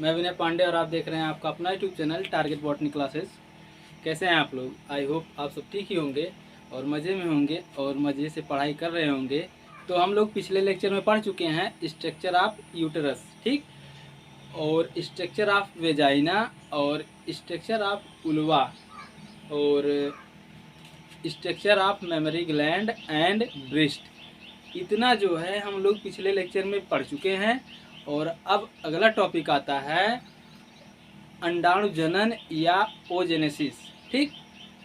मैं विनय पांडे और आप देख रहे हैं आपका अपना YouTube channel target botany classes. कैसे हैं आप लोग? आई होप आप सब ठीक ही होंगे और मज़े में होंगे और मज़े से पढ़ाई कर रहे होंगे। तो हम लोग पिछले लेक्चर में पढ़ चुके हैं स्ट्रक्चर ऑफ यूटेरस, ठीक, और स्ट्रक्चर ऑफ वेजाइना और स्ट्रक्चर ऑफ उल्वा और structure of memory gland and breast. इतना जो है हम लोग पिछले लेक्चर में पढ़ चुके हैं। और अब अगला टॉपिक आता है अंडाणु जनन या ओजेनेसिस, ठीक।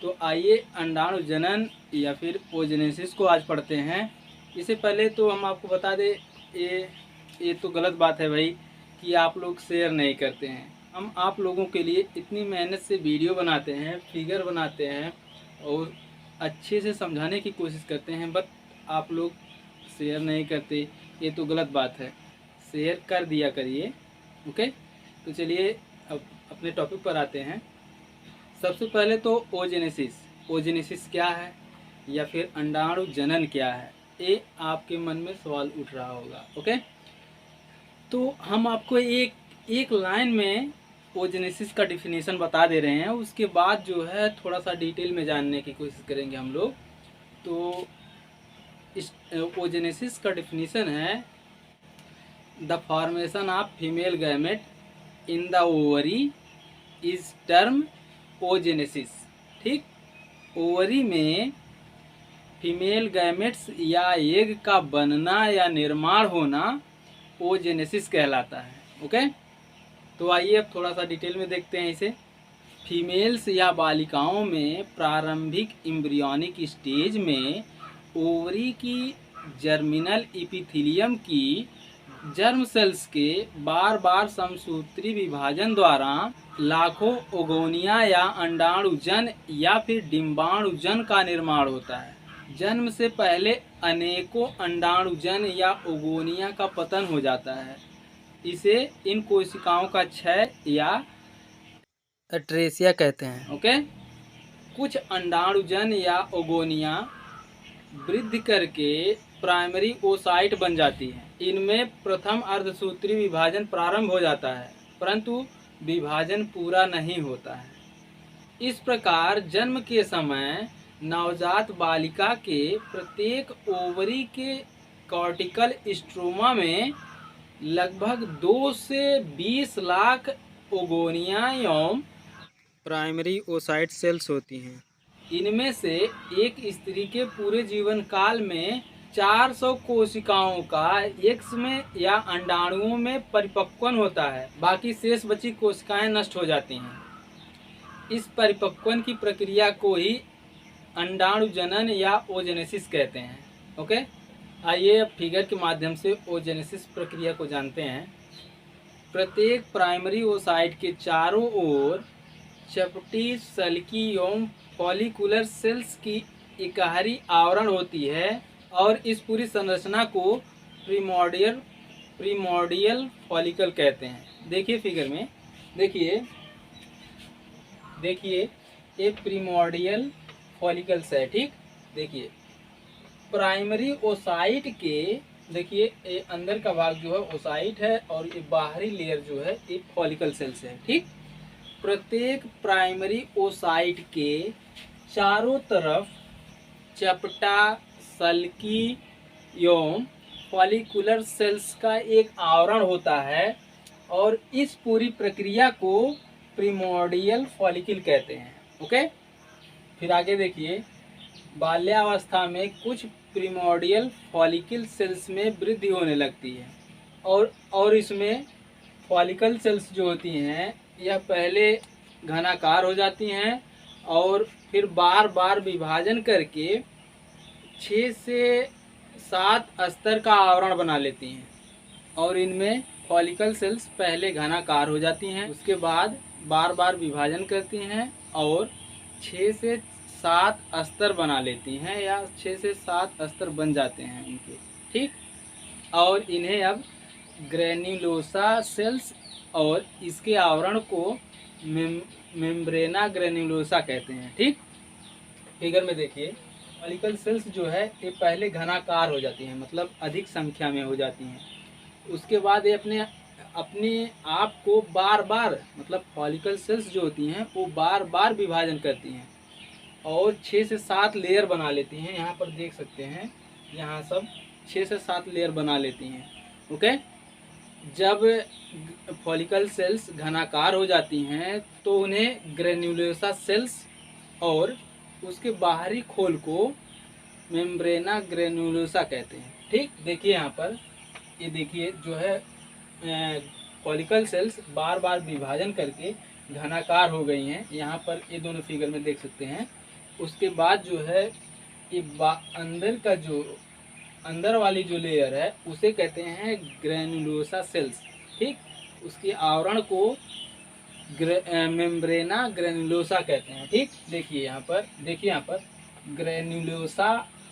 तो आइए अंडाणु जनन या फिर ओजेनेसिस को आज पढ़ते हैं। इससे पहले तो हम आपको बता दें, ये तो गलत बात है भाई कि आप लोग शेयर नहीं करते हैं। हम आप लोगों के लिए इतनी मेहनत से वीडियो बनाते हैं, फिगर बनाते हैं और अच्छे से समझाने की कोशिश करते हैं, बट आप लोग शेयर नहीं करते। ये तो गलत बात है, शेयर कर दिया करिए, ओके। तो चलिए अब अपने टॉपिक पर आते हैं। सबसे पहले तो ओजेनेसिस क्या है या फिर अंडाणु जनन क्या है, ये आपके मन में सवाल उठ रहा होगा, ओके। तो हम आपको एक लाइन में ओजेनेसिस का डिफिनीशन बता दे रहे हैं, उसके बाद जो है थोड़ा सा डिटेल में जानने की कोशिश करेंगे हम लोग। तो इस ओजेनेसिस का डिफिनीशन है the formation of female gamete in the ovary is term oogenesis, ठीक। ओवरी में फीमेल गैमेट्स या एग का बनना या निर्माण होना ओजेनेसिस कहलाता है, ओके। तो आइए अब थोड़ा सा डिटेल में देखते हैं इसे। फीमेल्स या बालिकाओं में प्रारंभिक एम्ब्रियोनिक स्टेज में ओवरी की जर्मिनल एपिथेलियम की जर्म सेल्स के बार बार समसूत्री विभाजन द्वारा लाखों ओगोनिया या अंडाणुजन या फिर डिम्बाणुजन का निर्माण होता है। जन्म से पहले अनेकों अंडाणुजन या ओगोनिया का पतन हो जाता है। इसे इन कोशिकाओं का क्षय या एट्रेसिया कहते हैं, ओके। कुछ अंडाणुजन या ओगोनिया वृद्धि करके प्राइमरी ओसाइट बन जाती है। इनमें प्रथम अर्धसूत्री विभाजन प्रारंभ हो जाता है, परंतु विभाजन पूरा नहीं होता है। इस प्रकार जन्म के समय नवजात बालिका के प्रत्येक ओवरी के कॉर्टिकल स्ट्रोमा में लगभग 2 से 20 लाख ओगोनिया एवं प्राइमरी ओसाइट सेल्स होती हैं। इनमें से एक स्त्री के पूरे जीवन काल में 400 कोशिकाओं का एक्स में या अंडाणुओं में परिपक्वन होता है, बाकी शेष बची कोशिकाएं नष्ट हो जाती हैं। इस परिपक्वन की प्रक्रिया को ही अंडाणु जनन या ओजेनेसिस कहते हैं, ओके। आइए अब फिगर के माध्यम से ओजेनेसिस प्रक्रिया को जानते हैं। प्रत्येक प्राइमरी ओसाइट के चारों ओर चपटी सल्की एवं फॉलिकुलर सेल्स की इकहरी आवरण होती है और इस पूरी संरचना को प्रीमोर्डियल फॉलिकल कहते हैं। देखिए फिगर में, देखिए ये प्रीमोर्डियल फॉलिकल्स है, ठीक। देखिए प्राइमरी ओसाइट के, देखिए ये अंदर का भाग जो है ओसाइट है और ये बाहरी लेयर जो है ये फॉलिकल सेल्स है, ठीक। प्रत्येक प्राइमरी ओसाइट के चारों तरफ चपटा सल्की एवं फॉलिकुलर सेल्स का एक आवरण होता है और इस पूरी प्रक्रिया को प्रीमोर्डियल फॉलिकल कहते हैं, ओके। फिर आगे देखिए, बाल्यावस्था में कुछ प्रीमोर्डियल फॉलिकल सेल्स में वृद्धि होने लगती है और इसमें फॉलिकल सेल्स जो होती हैं यह पहले घनाकार हो जाती हैं और फिर बार बार विभाजन करके 6 से 7 अस्तर का आवरण बना लेती हैं और इनमें फॉलिकल सेल्स पहले घनाकार हो जाती हैं, उसके बाद बार बार विभाजन करती हैं और 6 से 7 अस्तर बना लेती हैं या 6 से 7 अस्तर बन जाते हैं इनके, ठीक। और इन्हें अब ग्रेन्युलोसा सेल्स और इसके आवरण को मेम्ब्रेना ग्रेन्युलोसा कहते हैं, ठीक। फिगर में देखिए, फॉलिकल सेल्स जो है ये पहले घनाकार हो जाती हैं, मतलब अधिक संख्या में हो जाती हैं। उसके बाद ये अपने अपने आप को बार बार, मतलब फॉलिकल सेल्स जो होती हैं वो बार बार विभाजन करती हैं और 6 से 7 लेयर बना लेती हैं। यहाँ पर देख सकते हैं, यहाँ सब 6 से 7 लेयर बना लेती हैं। ओके, जब फॉलिकल सेल्स घनाकार हो जाती हैं तो उन्हें ग्रेन्युलोसा सेल्स और उसके बाहरी खोल को मेम्ब्रेना ग्रेन्युलोसा कहते हैं। ठीक, देखिए यहाँ पर, ये देखिए जो है फॉलिकल सेल्स बार बार विभाजन करके घनाकार हो गई हैं। यहाँ पर ये दोनों फिगर में देख सकते हैं। उसके बाद जो है ये अंदर का जो अंदर वाली जो लेयर है उसे कहते हैं ग्रेनुलोसा सेल्स। ठीक, उसके आवरण को मेम्ब्रेना ग्रेनुलोसा कहते हैं। ठीक, देखिए यहाँ पर, देखिए यहाँ पर granulosa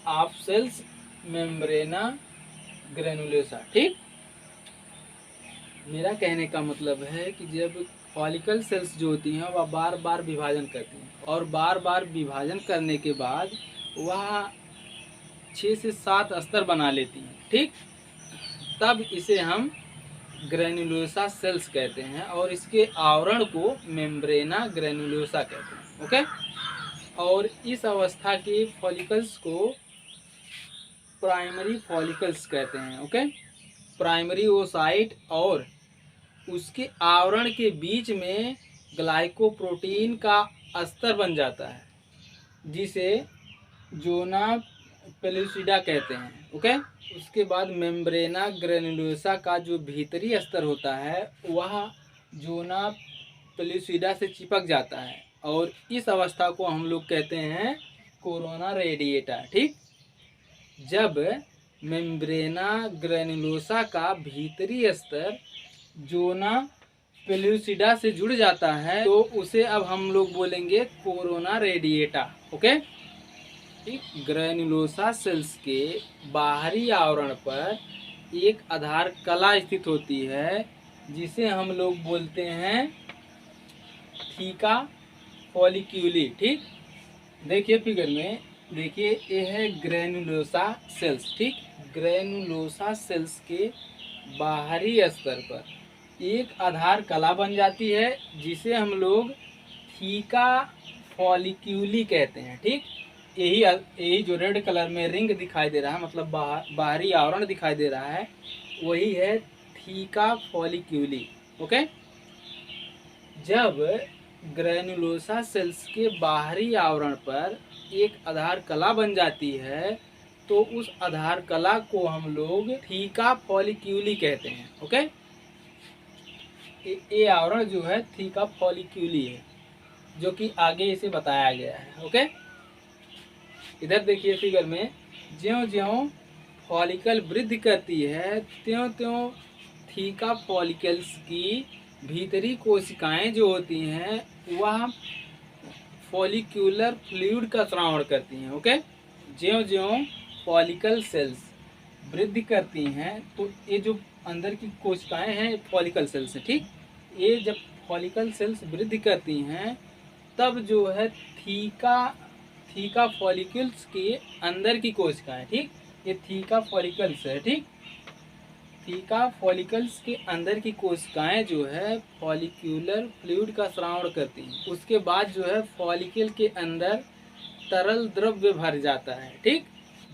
of cells, membrana granulosa. ठीक, मेरा कहने का मतलब है कि जब फॉलिकल सेल्स जो होती हैं वह बार बार विभाजन करती हैं और बार बार विभाजन करने के बाद वह 6 से 7 अस्तर बना लेती हैं। ठीक, तब इसे हम ग्रेनुलोसा सेल्स कहते हैं और इसके आवरण को मेम्ब्रेना ग्रेनुलोसा कहते हैं। ओके, और इस अवस्था के फॉलिकल्स को प्राइमरी फॉलिकल्स कहते हैं। ओके, प्राइमरी ओसाइट और उसके आवरण के बीच में ग्लाइकोप्रोटीन का अस्तर बन जाता है जिसे जोना पेलुसिडा कहते हैं। ओके, उसके बाद मेम्ब्रेना ग्रेनुलोसा का जो भीतरी अस्तर होता है वह जोना पेलुसिडा से चिपक जाता है और इस अवस्था को हम लोग कहते हैं कोरोना रेडिएटा। ठीक, जब मेम्ब्रेना ग्रेनुलोसा का भीतरी अस्तर जोना पेलुसिडा से जुड़ जाता है तो उसे अब हम लोग बोलेंगे कोरोना रेडिएटा। ओके, ठीक, ग्रेनुलोसा सेल्स के बाहरी आवरण पर एक आधार कला स्थित होती है जिसे हम लोग बोलते हैं थीका फॉलिक्यूली। ठीक, देखिए फिगर में, देखिए ये है ग्रेनुलोसा सेल्स। ठीक, ग्रेनुलोसा सेल्स के बाहरी स्तर पर एक आधार कला बन जाती है जिसे हम लोग थीका फॉलिक्यूली कहते हैं। ठीक, यही जो रेड कलर में रिंग दिखाई दे रहा है, मतलब बाहरी आवरण दिखाई दे रहा है, वही है थीका फॉलिक्यूली। ओके, जब ग्रेनुलोसा सेल्स के बाहरी आवरण पर एक आधार कला बन जाती है तो उस आधार कला को हम लोग थीका फॉलिक्यूली कहते हैं। ओके, ये आवरण जो है थीका फॉलिक्यूली है जो कि आगे इसे बताया गया है। ओके, इधर देखिए फिगर में, ज्यों ज्यों फॉलिकल वृद्धि करती है त्यों त्यों थीका फॉलिकल्स की भीतरी कोशिकाएं जो होती हैं वह फॉलिक्यूलर फ्लूइड का स्रावण करती हैं। ओके, ज्यों ज्यों फॉलिकल सेल्स वृद्धि करती हैं तो ये जो अंदर की कोशिकाएं हैं फॉलिकल सेल्स हैं। ठीक, ये जब फॉलिकल सेल्स वृद्धि करती हैं तब जो है थीका फॉलिकल्स के अंदर की कोशिकाएं, ठीक, ये थीका फॉलिकल्स है। ठीक, थीका फॉलिकल्स के अंदर की कोशिकाएं जो है फॉलिक्यूलर फ्लूइड का स्रावण करती हैं। उसके बाद जो है फॉलिकल के अंदर तरल द्रव्य भर जाता है। ठीक,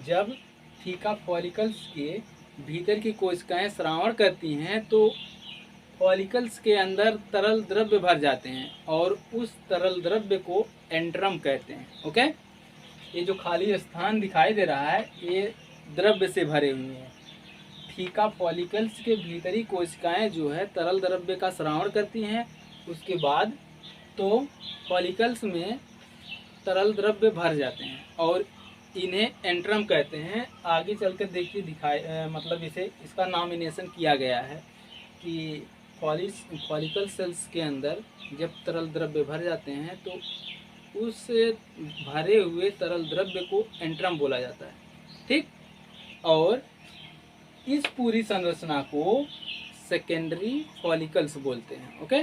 जब थीका फॉलिकल्स के भीतर की कोशिकाएं स्रावण करती हैं तो फॉलिकल्स के अंदर तरल द्रव्य भर जाते हैं और उस तरल द्रव्य को एंट्रम कहते हैं। ओके, ये जो खाली स्थान दिखाई दे रहा है ये द्रव्य से भरे हुए हैं। थीका फॉलिकल्स के भीतरी कोशिकाएं जो है तरल द्रव्य का स्रावण करती हैं, उसके बाद तो फॉलिकल्स में तरल द्रव्य भर जाते हैं और इन्हें एंट्रम कहते हैं। आगे चलकर देखिए मतलब इसका नॉमिनेशन किया गया है कि फॉलिकल सेल्स के अंदर जब तरल द्रव्य भर जाते हैं तो उस भरे हुए तरल द्रव्य को एंट्रम बोला जाता है। ठीक, और इस पूरी संरचना को सेकेंडरी फॉलिकल्स बोलते हैं। ओके,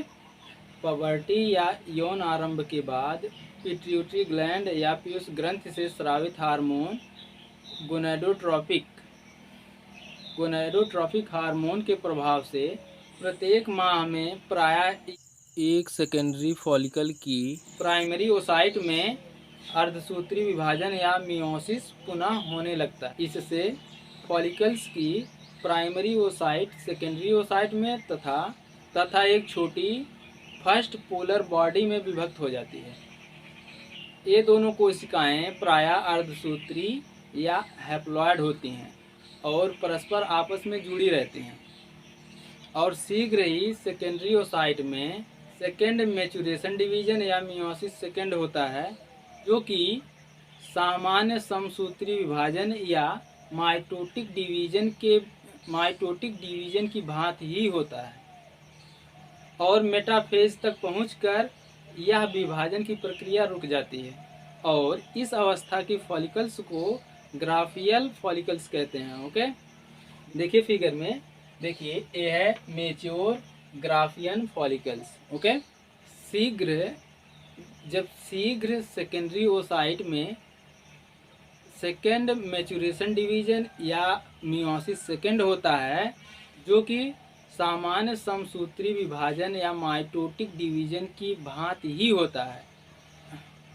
पबर्टी या यौन आरंभ के बाद पिट्यूटरी ग्लैंड या पीयूष ग्रंथि से स्रावित हार्मोन गोनेडोट्रोपिक हार्मोन के प्रभाव से प्रत्येक माह में प्रायः एक सेकेंडरी फॉलिकल की प्राइमरी ओसाइट में अर्धसूत्री विभाजन या मियोसिस पुनः होने लगता है। इससे फॉलिकल्स की प्राइमरी ओसाइट सेकेंडरी ओसाइट में तथा एक छोटी फर्स्ट पोलर बॉडी में विभक्त हो जाती है। ये दोनों कोशिकाएं प्रायः अर्धसूत्री या हैप्लॉइड होती हैं और परस्पर आपस में जुड़ी रहती हैं और शीघ्र ही सेकेंडरी ओसाइट में सेकेंड मैच्यूरेशन डिवीजन या मियोसिस सेकेंड होता है, जो कि सामान्य समसूत्री विभाजन या माइटोटिक डिवीजन की भांति ही होता है और मेटाफेज तक पहुंचकर यह विभाजन की प्रक्रिया रुक जाती है और इस अवस्था की फॉलिकल्स को ग्राफियल फॉलिकल्स कहते हैं। ओके, देखिए फिगर में, देखिए ये है मेच्योर ग्राफियन फॉलिकल्स। ओके, जब शीघ्र सेकेंडरी ओसाइट में सेकेंड मैच्यूरेशन डिवीजन या मियोसिस सेकेंड होता है, जो कि सामान्य समसूत्री विभाजन या माइटोटिक डिवीजन की भांति ही होता है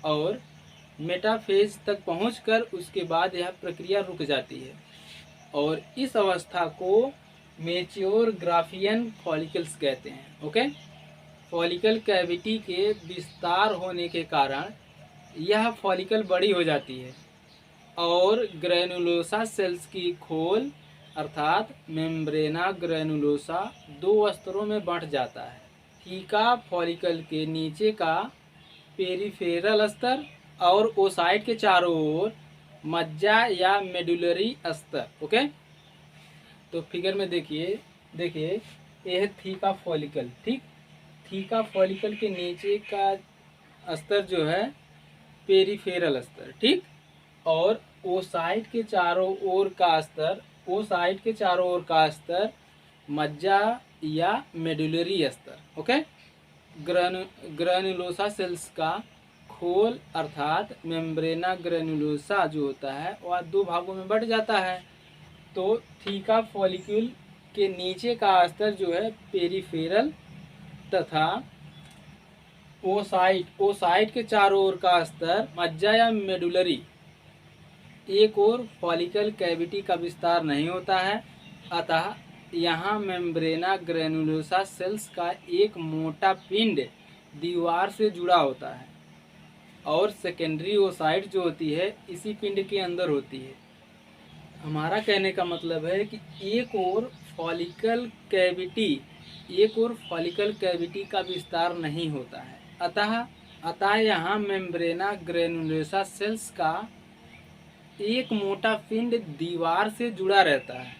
और मेटाफेज तक पहुंचकर उसके बाद यह प्रक्रिया रुक जाती है और इस अवस्था को मैच्योर ग्राफियन फॉलिकल्स कहते हैं। ओके, फॉलिकल कैविटी के विस्तार होने के कारण यह फॉलिकल बड़ी हो जाती है और ग्रैनुलोसा सेल्स की खोल अर्थात मेम्ब्रेना ग्रैनुलोसा दो स्तरों में बंट जाता है। थीका फॉलिकल के नीचे का पेरिफेरल स्तर और ओसाइट के चारों ओर मज्जा या मेडुलरी स्तर। ओके, तो फिगर में देखिए यह है थीका फॉलिकल। ठीक, थीका फॉलिकल के नीचे का स्तर जो है पेरिफेरल स्तर, ठीक, और ओसाइट के चारों ओर का स्तर मज्जा या मेडुलरी स्तर। ओके, ग्रैनुलोसा सेल्स का खोल अर्थात मेम्ब्रेना ग्रैनुलोसा जो होता है वह दो भागों में बंट जाता है। तो थीका फॉलिक्यूल के नीचे का स्तर जो है पेरिफेरल तथा ओसाइट के चारों ओर का स्तर मज्जा या मेडुलरी। एक और फॉलिकल कैविटी का विस्तार नहीं होता है, अतः यहाँ मेम्ब्रेना ग्रैनुलोसा सेल्स का एक मोटा पिंड दीवार से जुड़ा होता है और सेकेंडरी ओसाइट जो होती है इसी पिंड के अंदर होती है। हमारा कहने का मतलब है कि एक और फॉलिकल कैविटी का विस्तार नहीं होता है, अतः यहाँ मेम्ब्रेना ग्रैनुलोसा सेल्स का एक मोटा पिंड दीवार से जुड़ा रहता है।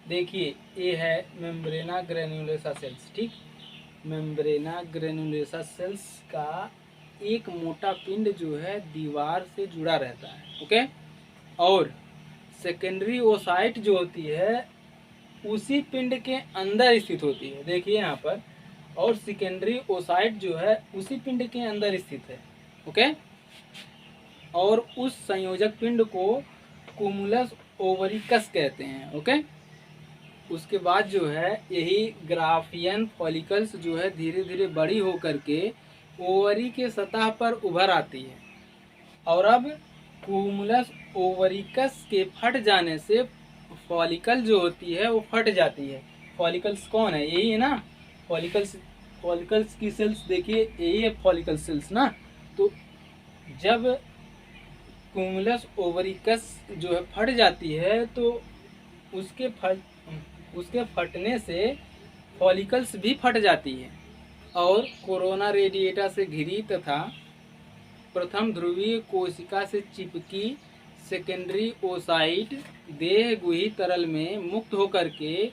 देखिए ये है मेम्ब्रेना ग्रैनुलोसा सेल्स। ठीक, मेम्ब्रेना ग्रैनुलोसा सेल्स का एक मोटा पिंड जो है दीवार से जुड़ा रहता है। ओके, और सेकेंडरी ओसाइट जो होती है उसी पिंड के अंदर स्थित होती है। देखिए यहाँ पर, और सेकेंडरी ओसाइट जो है उसी पिंड के अंदर स्थित है। ओके, और उस संयोजक पिंड को कुमुलस ओवरिकस कहते हैं। ओके, उसके बाद जो है यही ग्राफियन फॉलिकल्स जो है धीरे धीरे बड़ी होकर के ओवरी के सतह पर उभर आती है और अब कुमुलस ओवरिकस के फट जाने से फॉलिकल जो होती है वो फट जाती है। फॉलिकल्स कौन है? यही है ना, फॉलिकल्स की सेल्स। देखिए यही है फॉलिकल सेल्स ना। तो जब कुमुलस ओवरिकस जो है फट जाती है तो उसके फटने से फॉलिकल्स भी फट जाती है और कोरोना रेडिएटा से घिरी तथा प्रथम ध्रुवीय कोशिका से चिपकी सेकेंडरी ओसाइट देह गुही तरल में मुक्त होकर के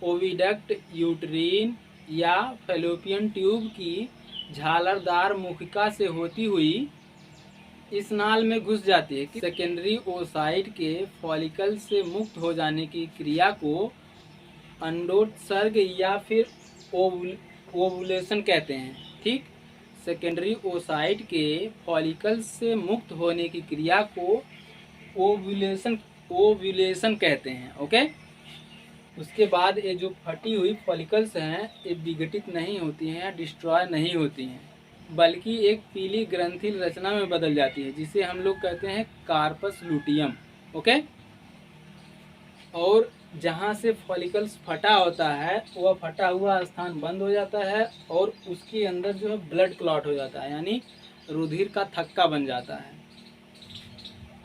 ओविडक्ट, यूट्रीन या फैलोपियन ट्यूब की झालरदार मुखिका से होती हुई इस नाल में घुस जाती है। सेकेंडरी ओसाइट के फॉलिकल से मुक्त हो जाने की क्रिया को अंडोत्सर्ग या फिर ओवुलेशन कहते हैं। ठीक, सेकेंडरी ओसाइट के फॉलिकल से मुक्त होने की क्रिया को ओव्यूलेशन कहते हैं। ओके, उसके बाद ये जो फटी हुई फॉलिकल्स हैं ये विघटित नहीं होती हैं या डिस्ट्रॉय नहीं होती हैं, बल्कि एक पीली ग्रंथि रचना में बदल जाती है, जिसे हम लोग कहते हैं कार्पस लुटियम। ओके। और जहाँ से फॉलिकल्स फटा होता है वह फटा हुआ स्थान बंद हो जाता है और उसके अंदर जो है ब्लड क्लॉट हो जाता है, यानी रुधिर का थक्का बन जाता है।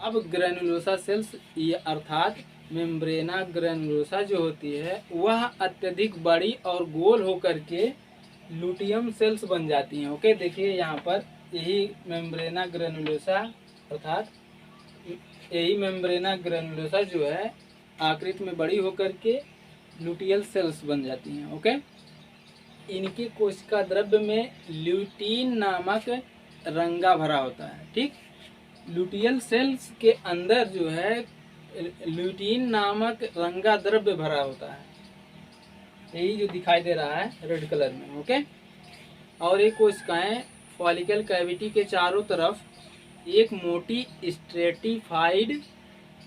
अब ग्रैनुलोसा सेल्स ये अर्थात मेम्ब्रेना ग्रैनुलोसा जो होती है वह अत्यधिक बड़ी और गोल होकर के लुटियम सेल्स बन जाती हैं। ओके, देखिए यहाँ पर यही मेम्ब्रेना ग्रैनुलोसा अर्थात यही मेम्ब्रेना ग्रैनुलोसा जो है आकृति में बड़ी होकर के लुटियल सेल्स बन जाती हैं। ओके, इनके कोशिका द्रव्य में ल्यूटीन नामक रंगा भरा होता है। ठीक, लुटियल सेल्स के अंदर जो है ल्यूटीन नामक रंगा द्रव्य भरा होता है, यही जो दिखाई दे रहा है रेड कलर में। ओके, और ये कोशिकाएं फॉलिकल कैविटी के चारों तरफ एक मोटी स्ट्रेटिफाइड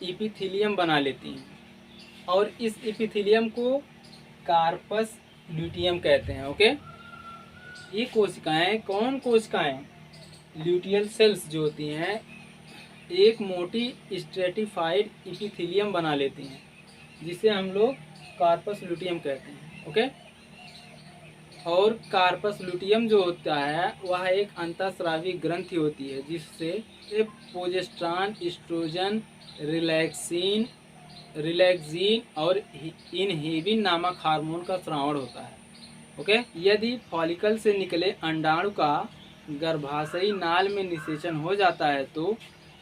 इपिथीलियम बना लेती हैं और इस इपिथीलियम को कार्पस ल्यूटियम कहते हैं। ओके, ये कोशिकाएं कौन कोशिकाएं ल्यूटियल सेल्स जो होती हैं एक मोटी स्ट्रेटिफाइड इपिथीलियम बना लेती हैं, जिसे हम लोग कार्पस ल्यूटियम कहते हैं। ओके, और कार्पस ल्यूटियम जो होता है वह एक अंतःस्रावी ग्रंथि होती है, जिससे प्रोजेस्टेरॉन, एस्ट्रोजन, रिलैक्सिन और इनहिबिन नामक हार्मोन का स्रावण होता है। ओके, यदि फॉलिकल से निकले अंडाणु का गर्भाशयी नाल में निषेचन हो जाता है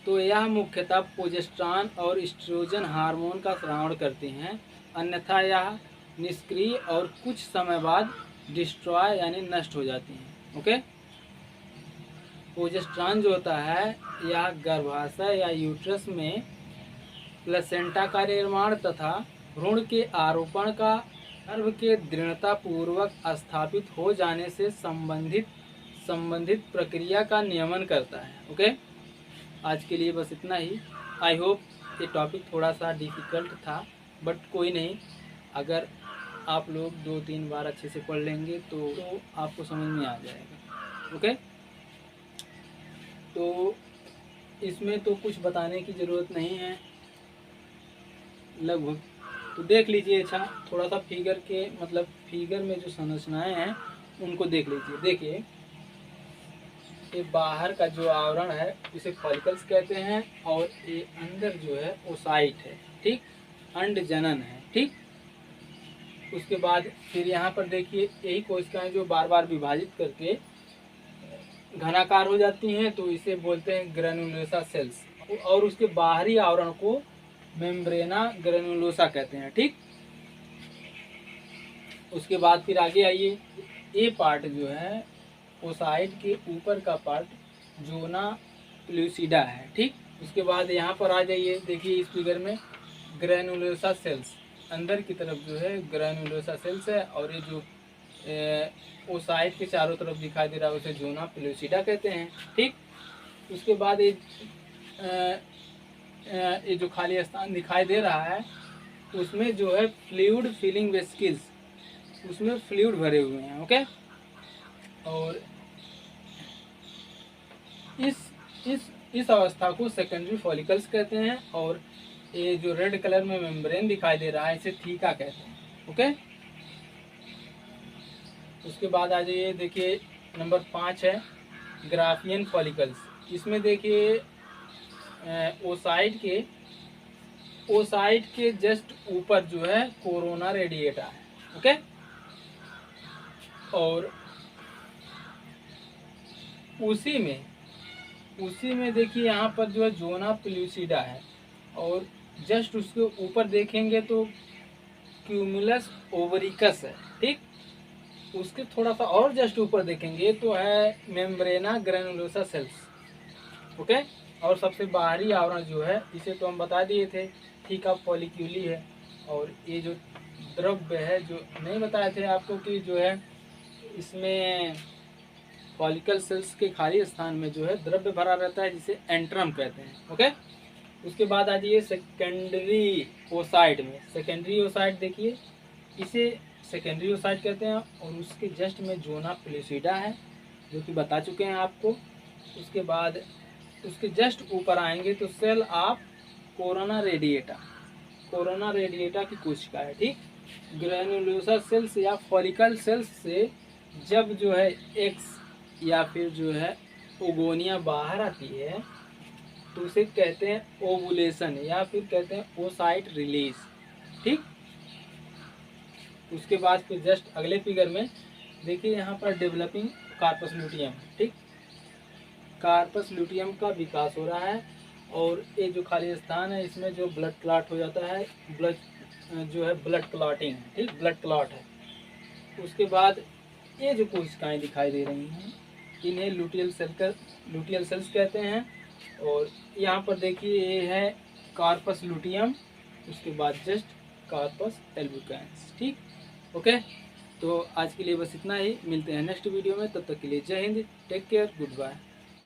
तो यह मुख्यतः प्रोजेस्टेरॉन और एस्ट्रोजन हार्मोन का स्रावण करते हैं, अन्यथा यह निष्क्रिय और कुछ समय बाद डिस्ट्रॉय यानी नष्ट हो जाती हैं। ओके, प्रोजेस्टेरॉन जो होता है यह गर्भाशय या यूट्रस में प्लेसेंटा का निर्माण तथा भ्रूण के आरोपण का गर्भ के दृढ़ता पूर्वक स्थापित हो जाने से संबंधित प्रक्रिया का नियमन करता है। ओके, आज के लिए बस इतना ही। आई होप ये टॉपिक थोड़ा सा डिफ़िकल्ट था, बट कोई नहीं, अगर आप लोग 2-3 बार अच्छे से पढ़ लेंगे तो आपको समझ में आ जाएगा। ओके, तो इसमें तो कुछ बताने की ज़रूरत नहीं है लगभग, तो देख लीजिए। अच्छा, थोड़ा सा फिगर के मतलब फिगर में जो संरचनाएं हैं उनको देख लीजिए। देखिए, ये बाहर का जो आवरण है इसे फॉलिकल्स कहते हैं और ये अंदर जो है ओसाइट है। ठीक, अंड जनन है। ठीक, उसके बाद फिर यहाँ पर देखिए यही कोशिकाएं जो बार बार विभाजित करके घनाकार हो जाती हैं, तो इसे बोलते हैं ग्रैनुलोसा सेल्स, और उसके बाहरी आवरण को मेम्ब्रेना ग्रैनुलोसा कहते हैं। ठीक, उसके बाद फिर आगे आइए, ये पार्ट जो है ओसाइट के ऊपर का पार्ट जोना प्लूसिडा है। ठीक, उसके बाद यहाँ पर आ जाइए, देखिए इस फिगर में ग्रैनुलोसा सेल्स अंदर की तरफ जो है ग्रैनुलोसा सेल्स है, और ये जो ओसाइट के चारों तरफ दिखाई दे रहा है उसे जोना प्लूसिडा कहते हैं। ठीक, उसके बाद ये जो खाली स्थान दिखाई दे रहा है उसमें जो है फ्लूइड फिलिंग वेसिकल्स, उसमें फ्लूइड भरे हुए हैं। ओके, और इस अवस्था को सेकेंडरी फॉलिकल्स कहते हैं, और ये जो रेड कलर में मेम्ब्रेन दिखाई दे रहा है इसे थीका कहते हैं। ओके, उसके बाद आ जाइए, देखिए नंबर 5 है ग्राफियन फॉलिकल्स। इसमें देखिए ओसाइट के जस्ट ऊपर जो है कोरोना रेडिएटा है। ओके, और उसी में देखिए यहाँ पर जो है जोना प्लूसिडा है, और जस्ट उसके ऊपर देखेंगे तो क्यूमुलस ओवरिकस है। ठीक, उसके थोड़ा सा और जस्ट ऊपर देखेंगे तो है मेम्ब्रेना ग्रैनुलोसा सेल्स। ओके, और सबसे बाहरी आवरण जो है इसे तो हम बता दिए थे, थीका फॉलिक्यूली है, और ये जो द्रव्य है जो नहीं बताए थे आपको कि जो है इसमें फॉलिकल सेल्स के खाली स्थान में जो है द्रव्य भरा रहता है, जिसे एंट्रम कहते हैं। ओके, उसके बाद आ जाइए सेकेंडरी ओसाइट में। सेकेंडरी ओसाइट देखिए इसे सेकेंडरी ओसाइट कहते हैं। और उसके जस्ट में जोना पेलुसिडा है जो कि बता चुके हैं आपको। उसके बाद उसके जस्ट ऊपर आएंगे तो सेल ऑफ कोरोना रेडिएटा की कोशिका है, ठीक। ग्रेन्युलोसा सेल्स या फॉलिकल सेल्स से जब जो है एक्स या फिर जो है ओगोनिया बाहर आती है तो उसे कहते हैं ओवुलेशन या फिर कहते हैं ओसाइट रिलीज, ठीक। उसके बाद फिर जस्ट अगले फिगर में देखिए यहाँ पर डेवलपिंग कार्पस ल्यूटियम, ठीक। कार्पस ल्यूटियम का विकास हो रहा है और ये जो खाली स्थान है इसमें जो ब्लड क्लॉट हो जाता है, ब्लड जो है ब्लड क्लॉटिंग, ठीक, ब्लड क्लॉट है। उसके बाद ये जो कोशिकाएं दिखाई दे रही हैं इन्हें लुटियल सेल्स कहते हैं। और यहाँ पर देखिए ये है कार्पस लुटियम, उसके बाद जस्ट कार्पस एल्बुकेंस, ठीक। ओके, तो आज के लिए बस इतना ही, मिलते हैं नेक्स्ट वीडियो में, तब तक के लिए जय हिंद, टेक केयर, गुड बाय।